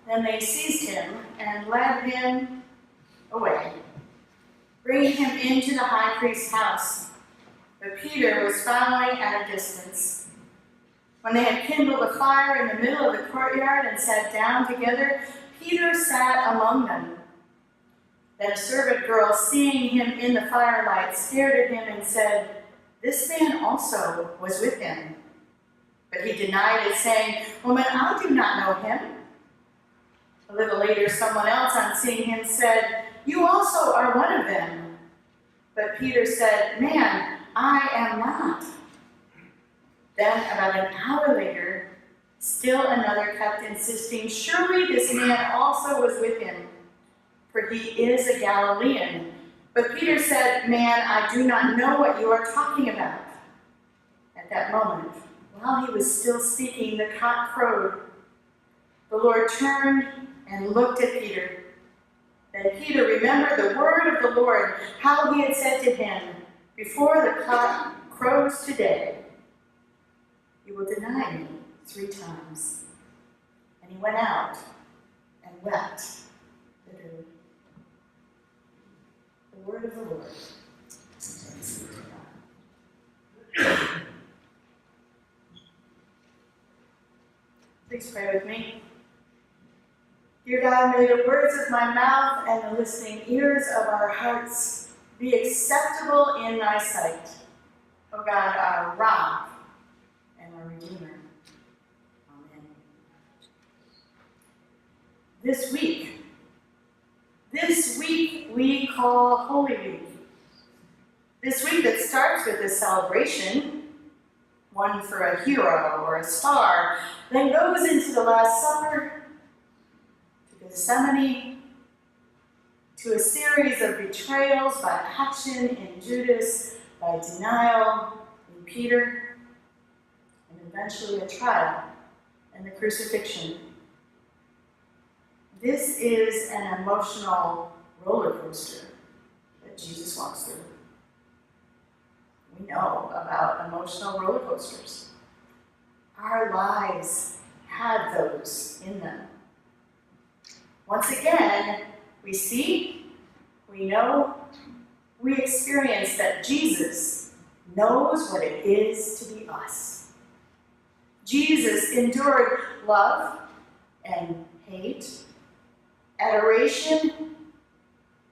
Then they seized him and led him away, bringing him into the high priest's house. But Peter was following at a distance. When they had kindled a fire in the middle of the courtyard and sat down together, Peter sat among them. Then a servant girl, seeing him in the firelight, stared at him and said, "This man also was with him." But he denied it, saying, "Woman, I do not know him." A little later, someone else, on seeing him, said, "You also are one of them." But Peter said, "Man, I am not." Then, about an hour later, still another kept insisting, "Surely this man also was with him, for he is a Galilean." But Peter said, "Man, I do not know what you are talking about." At that moment, while he was still speaking, the cock crowed. The Lord turned and looked at Peter. Then Peter remembered the word of the Lord, how he had said to him, "Before the cock crows today, you will deny me 3 times." And he went out and wept bitterly. The word of the Lord. Thanks be to God. Please pray with me. Dear God, may the words of my mouth and the listening ears of our hearts be acceptable in thy sight. O God, our rock and our redeemer. Amen. This week we call Holy Week. This week that starts with a celebration, one for a hero or a star, then goes into the Last Supper, Gethsemane, to a series of betrayals by action in Judas, by denial in Peter, and eventually a trial and the crucifixion. This is an emotional roller coaster that Jesus walks through. We know about emotional roller coasters. Our lives have those in them. Once again, we see, we know, we experience that Jesus knows what it is to be us. Jesus endured love and hate, adoration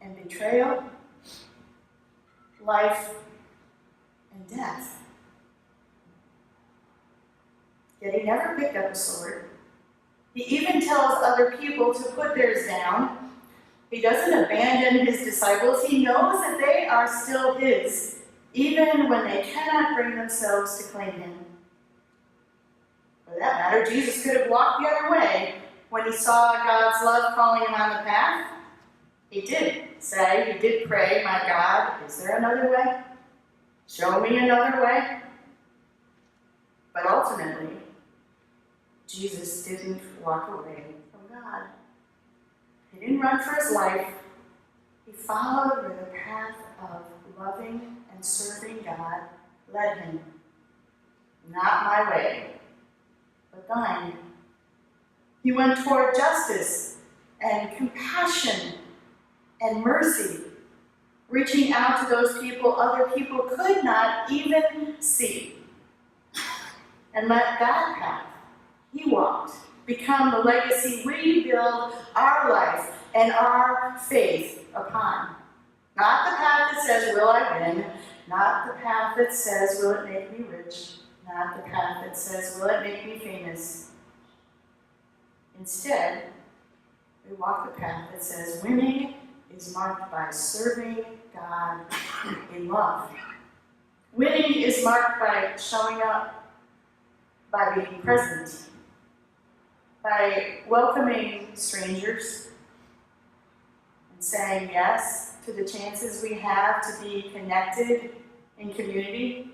and betrayal, life and death. Yet he never picked up a sword. He even tells other people to put theirs down. He doesn't abandon his disciples. He knows that they are still his, even when they cannot bring themselves to claim him. For that matter, Jesus could have walked the other way when he saw God's love calling him on the path. He did say, he did pray, "My God, is there another way? Show me another way." But ultimately, Jesus didn't walk away from God. He didn't run for his life. He followed where the path of loving and serving God led him. Not my way, but thine. He went toward justice and compassion and mercy, reaching out to those people other people could not even see. And let that path he walked become the legacy we build our life and our faith upon. Not the path that says, "Will I win?" Not the path that says, "Will it make me rich?" Not the path that says, "Will it make me famous?" Instead, we walk the path that says, winning is marked by serving God in love. Winning is marked by showing up, by being present, by welcoming strangers and saying yes to the chances we have to be connected in community.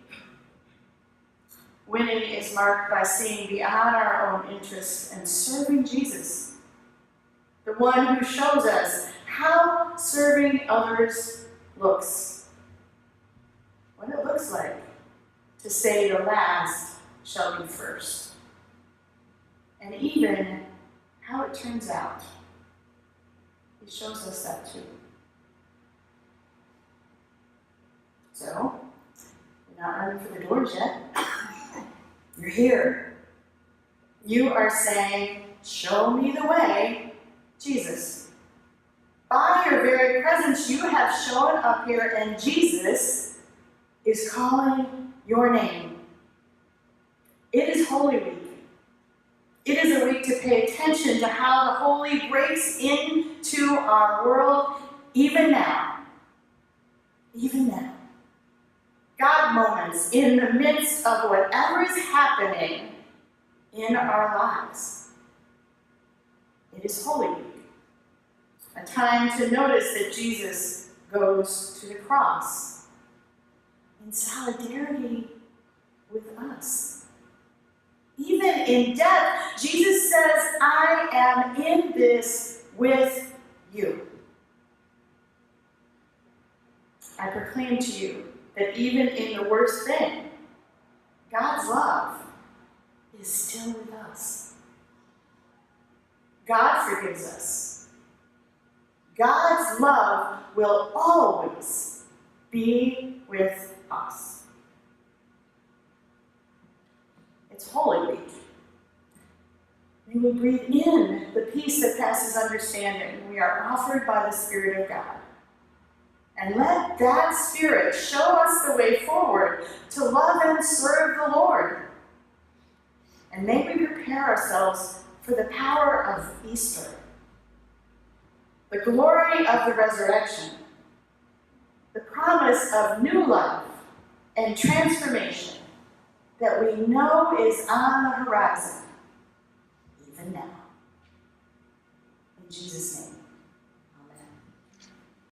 Winning is marked by seeing beyond our own interests and serving Jesus, the one who shows us how serving others looks, what it looks like to say the last shall be first, and even how it turns out. He shows us that too. So, you're not running for the doors yet. You're here. You are saying, show me the way, Jesus. By your very presence, you have shown up here, and Jesus is calling your name. It is Holy Week. It is a week to pay attention to how the Holy breaks into our world, even now. Even now. God moments in the midst of whatever is happening in our lives. It is Holy Week. A time to notice that Jesus goes to the cross in solidarity with us. Even in death, Jesus says, I am in this with you. I proclaim to you that even in the worst thing, God's love is still with us. God forgives us. God's love will always be with us. It's Holy Week. May we breathe in the peace that passes understanding. We are offered by the Spirit of God. And let that Spirit show us the way forward to love and serve the Lord. And may we prepare ourselves for the power of Easter, the glory of the resurrection, the promise of new life and transformation that we know is on the horizon, even now. In Jesus' name.